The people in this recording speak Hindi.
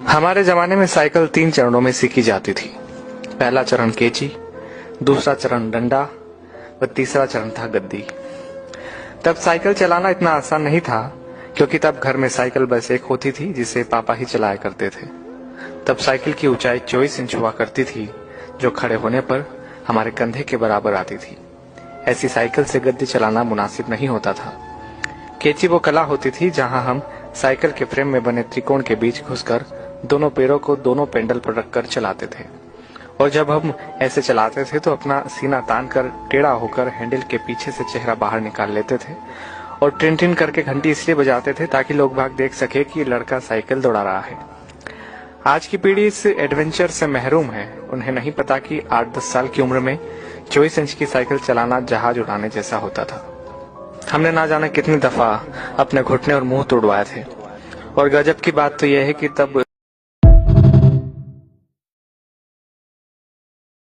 हमारे जमाने में साइकिल 3 चरणों में सीखी जाती थी। पहला चरण केची, दूसरा चरण डंडा व तीसरा चरण था गद्दी। तब साइकिल चलाना इतना आसान नहीं था, क्योंकि तब घर में साइकिल बस एक होती थी जिसे पापा ही चलाया करते थे। तब साइकिल की ऊंचाई 24 इंच हुआ करती थी, जो खड़े होने पर हमारे कंधे के बराबर आती थी। ऐसी साइकिल से गद्दी चलाना मुनासिब नहीं होता था। केची वो कला होती थी जहां हम साइकिल के फ्रेम में बने त्रिकोण के बीच घुसकर दोनों पैरों को दोनों पेंडल पर रखकर चलाते थे। और जब हम ऐसे चलाते थे तो अपना सीना तान कर टेढ़ा होकर हैंडल के पीछे से चेहरा बाहर निकाल लेते थे और टिन टिन करके घंटी इसलिए बजाते थे ताकि लोग बाग देख सके कि लड़का साइकिल दौड़ा रहा है। आज की पीढ़ी इस एडवेंचर से महरूम है। उन्हें नहीं पता कि 8-10 साल की उम्र में 24 इंच की साइकिल चलाना जहाज उड़ाने जैसा होता था। हमने ना जाने कितनी दफा अपने घुटने और मुंह तोड़वाए थे। और गजब की बात तो यह है कि तब